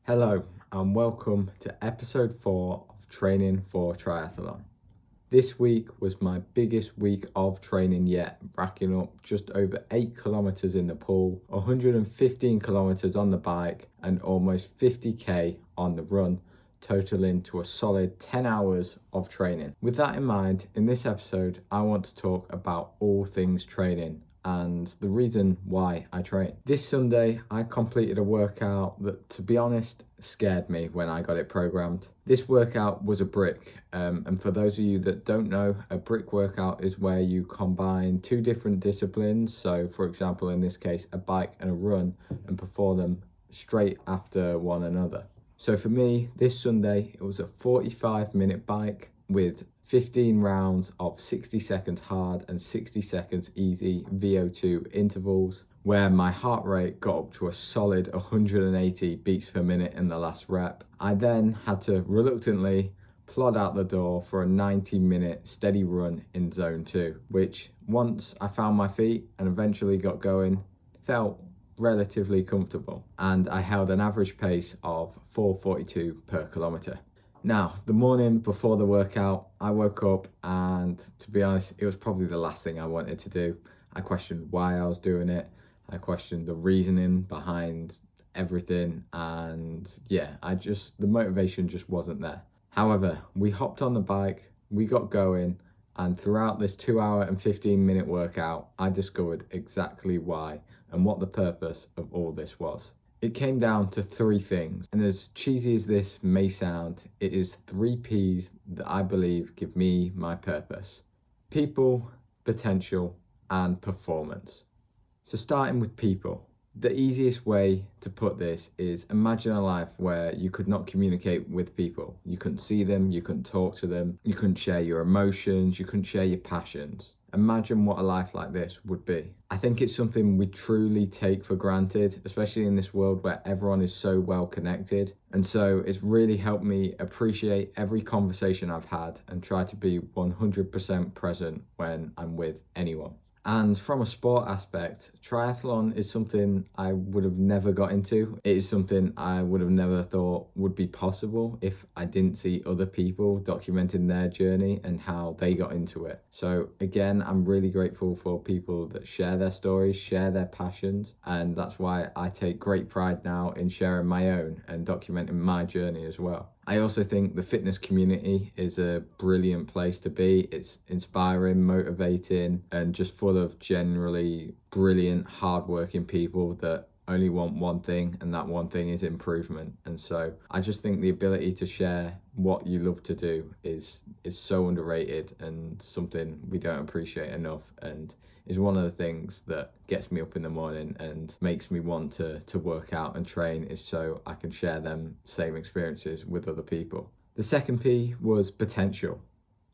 Hello and welcome to episode 4 of Training for Triathlon. This week was my biggest week of training yet, racking up just over 8 kilometers in the pool, 115 kilometers on the bike and almost 50k on the run, totaling to a solid 10 hours of training. With that in mind, in this episode I want to talk about all things training and the reason why I train. This Sunday I completed a workout that, to be honest, scared me when I got it programmed. This workout was a brick, and for those of you that don't know, a brick workout is where you combine two different disciplines, so for example in this case a bike and a run, and perform them straight after one another. So for me this Sunday it was a 45-minute bike with 15 rounds of 60 seconds hard and 60 seconds easy VO2 intervals, where my heart rate got up to a solid 180 beats per minute in the last rep. I then had to reluctantly plod out the door for a 90-minute steady run in zone 2, which once I found my feet and eventually got going, felt relatively comfortable, and I held an average pace of 4:42 per kilometre. Now, the morning before the workout, I woke up and, to be honest, it was probably the last thing I wanted to do. I questioned why I was doing it. I questioned the reasoning behind everything, and the motivation just wasn't there. However, we hopped on the bike, we got going, and throughout this 2 hour and 15-minute workout, I discovered exactly why and what the purpose of all this was. It came down to three things, and as cheesy as this may sound, it is 3 P's that I believe give me my purpose: people, potential, and performance. So starting with people, the easiest way to put this is imagine a life where you could not communicate with people. You couldn't see them, you couldn't talk to them, you couldn't share your emotions, you couldn't share your passions. Imagine what a life like this would be. I think it's something we truly take for granted, especially in this world where everyone is so well connected. And so it's really helped me appreciate every conversation I've had and try to be 100% present when I'm with anyone. And from a sport aspect, triathlon is something I would have never got into. It is something I would have never thought would be possible if I didn't see other people documenting their journey and how they got into it. So again, I'm really grateful for people that share their stories, share their passions, and that's why I take great pride now in sharing my own and documenting my journey as well. I also think the fitness community is a brilliant place to be. It's inspiring, motivating, and just full of generally brilliant, hardworking people that only want one thing, and that one thing is improvement. And so I just think the ability to share what you love to do is so underrated and something we don't appreciate enough, and is one of the things that gets me up in the morning and makes me want to work out and train, is so I can share them same experiences with other people. The second P was potential,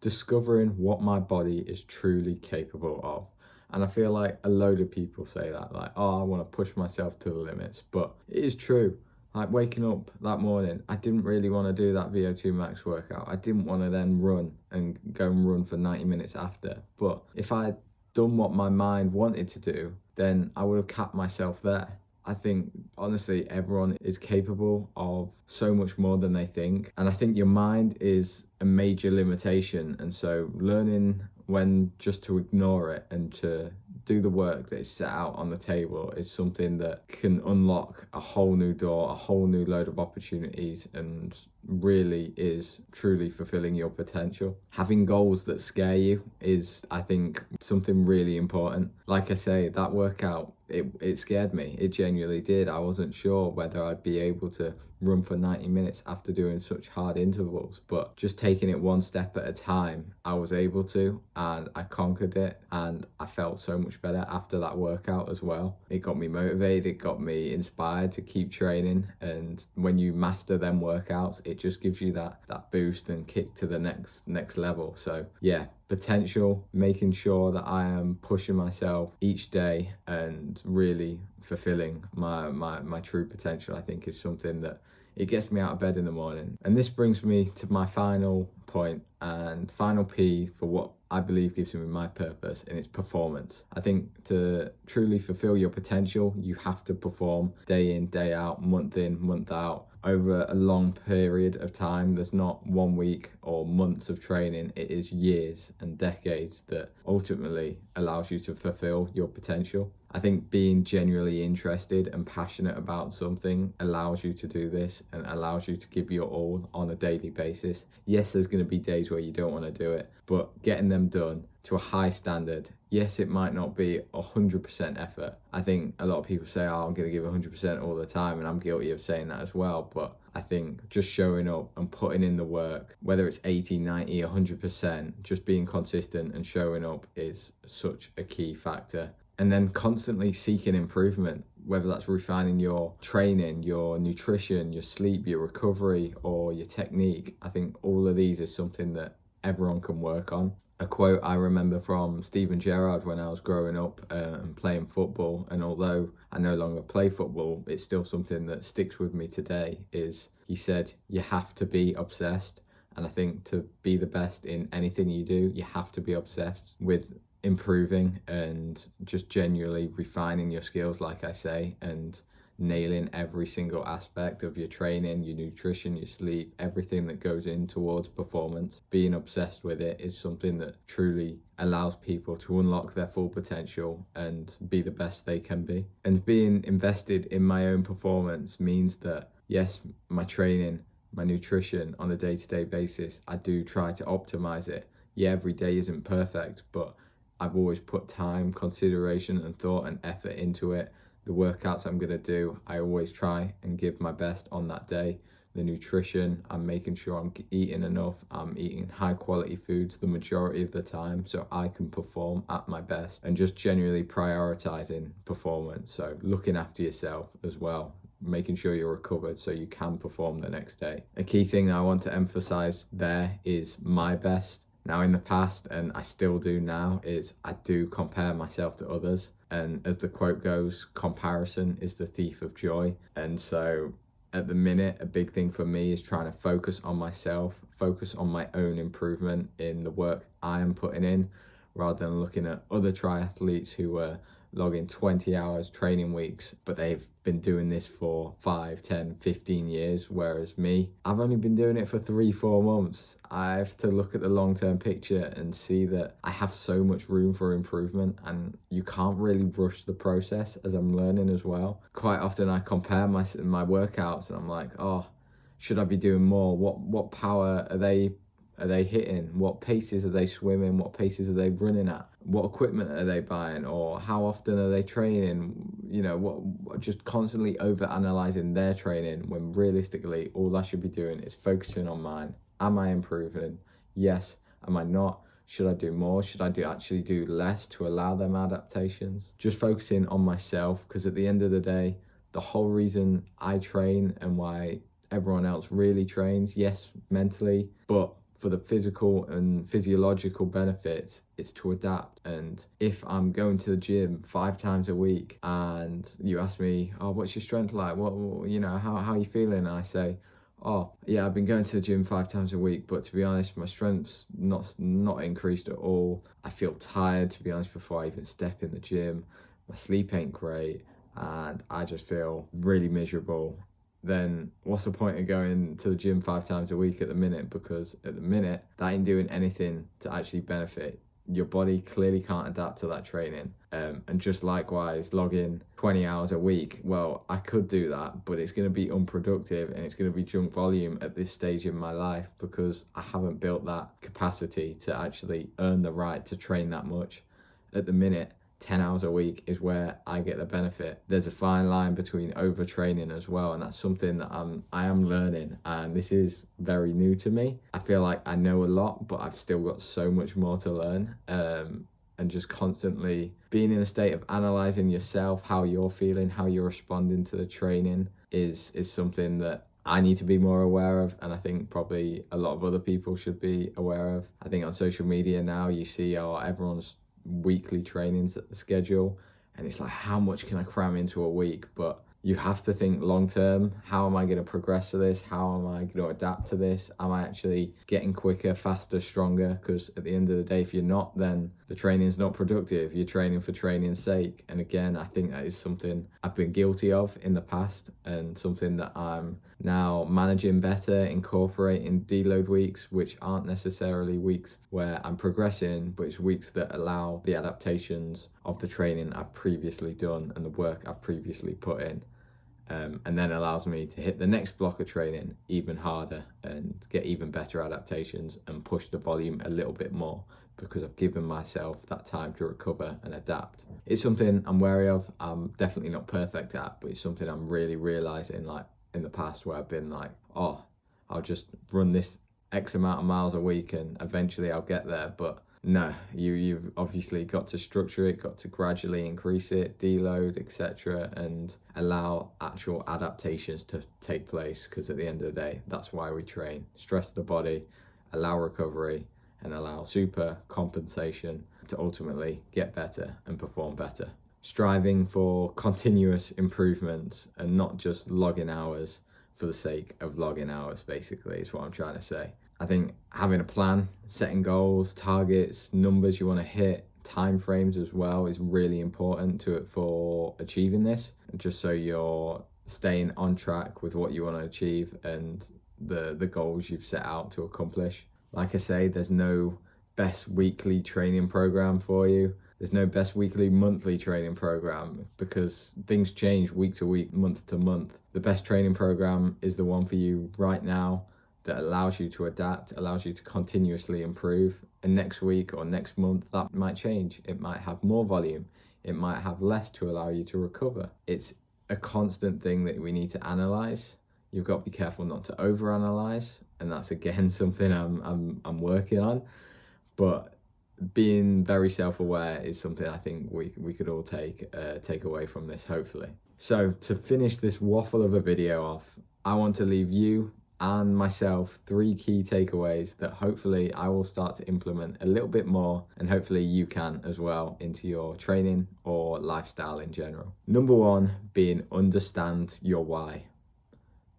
discovering what my body is truly capable of. And I feel like a load of people say that, like, oh, I want to push myself to the limits, but it is true. Like waking up that morning, I didn't really want to do that VO2 max workout. I didn't want to then run and go and run for 90 minutes after. But if I done what my mind wanted to do, then I would have capped myself there. I think honestly everyone is capable of so much more than they think, and I think your mind is a major limitation, and so learning when just to ignore it and to do the work that is set out on the table is something that can unlock a whole new door, a whole new load of opportunities, and really is truly fulfilling your potential. Having goals that scare you is, I think, something really important. Like I say, that workout, it scared me. It genuinely did. I wasn't sure whether I'd be able to run for 90 minutes after doing such hard intervals, but just taking it one step at a time, I was able to, and I conquered it, and I felt so much better after that workout as well. It got me motivated, it got me inspired to keep training, and when you master them workouts, it just gives you that boost and kick to the next level. So yeah, potential, making sure that I am pushing myself each day and really fulfilling my true potential, I think is something that it gets me out of bed in the morning. And this brings me to my final point and final P for what I believe gives me my purpose, and it's performance. I think to truly fulfill your potential, you have to perform day in, day out, month in, month out, over a long period of time. There's not 1 week or months of training, it is years and decades that ultimately allows you to fulfill your potential. I think being genuinely interested and passionate about something allows you to do this and allows you to give your all on a daily basis. Yes, there's going to be days where you don't want to do it, but getting them done to a high standard. Yes, it might not be 100% effort. I think a lot of people say, oh, I'm going to give 100% all the time, and I'm guilty of saying that as well. But I think just showing up and putting in the work, whether it's 80, 90, 100%, just being consistent and showing up is such a key factor. And then constantly seeking improvement, whether that's refining your training, your nutrition, your sleep, your recovery, or your technique. I think all of these is something that everyone can work on. A quote I remember from Steven Gerrard when I was growing up and playing football, and although I no longer play football, it's still something that sticks with me today, is he said, you have to be obsessed. And I think to be the best in anything you do, you have to be obsessed with improving and just genuinely refining your skills, like I say, and nailing every single aspect of your training, your nutrition, your sleep, everything that goes in towards performance. Being obsessed with it is something that truly allows people to unlock their full potential and be the best they can be. And being invested in my own performance means that, yes, my training, my nutrition on a day-to-day basis, I do try to optimize it. Yeah, every day isn't perfect, but I've always put time, consideration and thought and effort into it. The workouts I'm going to do, I always try and give my best on that day. The nutrition, I'm making sure I'm eating enough, I'm eating high quality foods the majority of the time so I can perform at my best, and just genuinely prioritizing performance. So looking after yourself as well, making sure you're recovered so you can perform the next day. A key thing I want to emphasize there is my best. Now, in the past, and I still do now, is I do compare myself to others. And as the quote goes, comparison is the thief of joy. And so at the minute, a big thing for me is trying to focus on myself, focus on my own improvement in the work I am putting in, rather than looking at other triathletes who are logging 20 hours training weeks, but they've been doing this for 5, 10, 15 years, whereas me, I've only been doing it for 3-4 months. I have to look at the long-term picture and see that I have so much room for improvement, and you can't really rush the process, as I'm learning as well. Quite often I compare my workouts and I'm like, oh, should I be doing more? What power are they hitting? What paces are they swimming? What paces are they running at? What equipment are they buying? Or how often are they training? You know, what just constantly over analyzing their training, when realistically all I should be doing is focusing on mine. Am I improving? Yes. Am I not? Should I do more? Should I actually do less to allow them adaptations? Just focusing on myself, because at the end of the day, the whole reason I train and why everyone else really trains, yes, mentally, but for the physical and physiological benefits, it's to adapt. And if I'm going to the gym 5 times a week and you ask me, oh, what's your strength like? How are you feeling? And I say, oh, yeah, I've been going to the gym 5 times a week, but to be honest, my strength's not increased at all. I feel tired, to be honest, before I even step in the gym. My sleep ain't great, and I just feel really miserable. Then what's the point of going to the gym 5 times a week at the minute? Because at the minute, that ain't doing anything to actually benefit. Your body clearly can't adapt to that training. And just likewise, logging 20 hours a week, well, I could do that, but it's going to be unproductive and it's going to be junk volume at this stage in my life, because I haven't built that capacity to actually earn the right to train that much. At the minute, 10 hours a week is where I get the benefit. There's a fine line between overtraining as well, and that's something that I am learning, and this is very new to me. I feel like I know a lot, but I've still got so much more to learn, and just constantly being in a state of analysing yourself, how you're feeling, how you're responding to the training is something that I need to be more aware of, and I think probably a lot of other people should be aware of. I think on social media now you see everyone's weekly training schedule, and it's like, how much can I cram into a week? But you have to think long term. How am I going to progress to this? How am I going to adapt to this? Am I actually getting quicker, faster, stronger? Because at the end of the day, if you're not, then the training's not productive. You're training for training's sake. And again, I think that is something I've been guilty of in the past, and something that I'm now managing better, incorporating deload weeks, which aren't necessarily weeks where I'm progressing, but it's weeks that allow the adaptations of the training I've previously done and the work I've previously put in. And then allows me to hit the next block of training even harder and get even better adaptations and push the volume a little bit more, because I've given myself that time to recover and adapt. It's something I'm wary of. I'm definitely not perfect at, but it's something I'm really realizing, like in the past, where I've been like, oh, I'll just run this X amount of miles a week and eventually I'll get there. But no, you've obviously got to structure it, got to gradually increase it, deload, etc., and allow actual adaptations to take place, because at the end of the day, that's why we train. Stress the body, allow recovery, and allow super compensation to ultimately get better and perform better. Striving for continuous improvements and not just logging hours for the sake of logging hours, basically, is what I'm trying to say. I think having a plan, setting goals, targets, numbers you want to hit, time frames as well, is really important to it for achieving this, just so you're staying on track with what you want to achieve and the goals you've set out to accomplish. Like I say, there's no best weekly training program for you. There's no best weekly, monthly training program, because things change week to week, month to month. The best training program is the one for you right now, that allows you to adapt, allows you to continuously improve. And next week or next month, that might change. It might have more volume. It might have less to allow you to recover. It's a constant thing that we need to analyze. You've got to be careful not to overanalyze, and that's again something I'm working on. But being very self-aware is something I think we could all take away from this, hopefully. So to finish this waffle of a video off, I want to leave you and myself 3 key takeaways that hopefully I will start to implement a little bit more, and hopefully you can as well, into your training or lifestyle in general. Number 1 being, understand your why.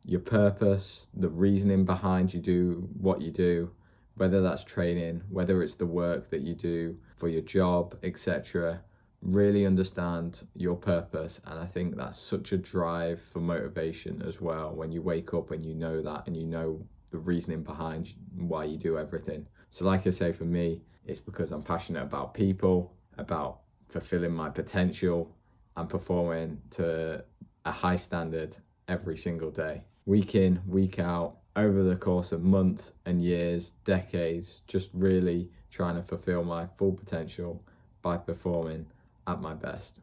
Your purpose, the reasoning behind you do what you do, whether that's training, whether it's the work that you do for your job, etc. Really understand your purpose, and I think that's such a drive for motivation as well, when you wake up and you know that, and you know the reasoning behind why you do everything. So like I say, for me, it's because I'm passionate about people, about fulfilling my potential and performing to a high standard every single day, week in, week out, over the course of months and years, decades, just really trying to fulfill my full potential by performing at my best.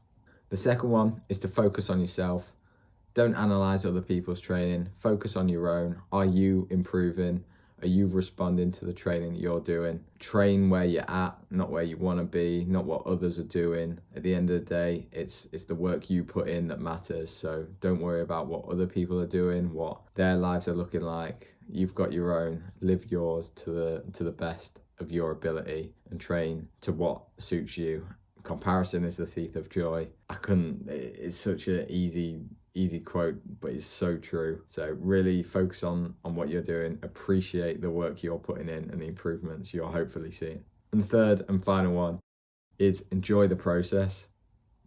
The second one is to focus on yourself. Don't analyze other people's training. Focus on your own. Are you improving? Are you responding to the training that you're doing? Train where you're at, not where you want to be, not what others are doing. At the end of the day, it's the work you put in that matters. So don't worry about what other people are doing, what their lives are looking like. You've got your own. Live yours to the best of your ability, and train to what suits you. Comparison is the thief of joy. It's such an easy quote, but it's so true. So really focus on what you're doing, appreciate the work you're putting in and the improvements you're hopefully seeing. And the third and final one is enjoy the process.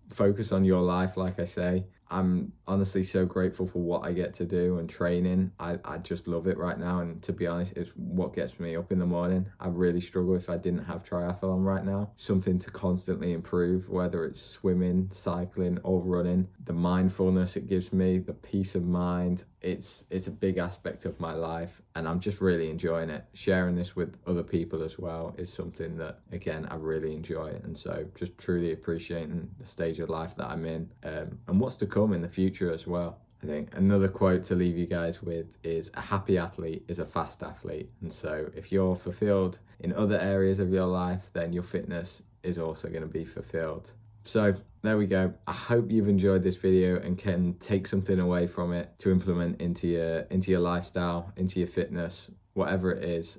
Focus on your life, like I say. I'm honestly so grateful for what I get to do, and training. I just love it right now, and to be honest, it's what gets me up in the morning. I really struggle if I didn't have triathlon right now. Something to constantly improve, whether it's swimming, cycling, or running. The mindfulness it gives me, the peace of mind, it's a big aspect of my life, and I'm just really enjoying it. Sharing this with other people as well is something that, again, I really enjoy, and so just truly appreciating the stage of life that I'm in, and what's to come in the future as well. I think another quote to leave you guys with is, a happy athlete is a fast athlete. And so if you're fulfilled in other areas of your life, then your fitness is also going to be fulfilled. So there we go. I hope you've enjoyed this video and can take something away from it to implement into your lifestyle, into your fitness, whatever it is.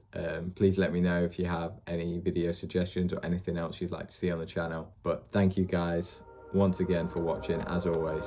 Please let me know if you have any video suggestions or anything else you'd like to see on the channel. But thank you guys once again for watching, as always.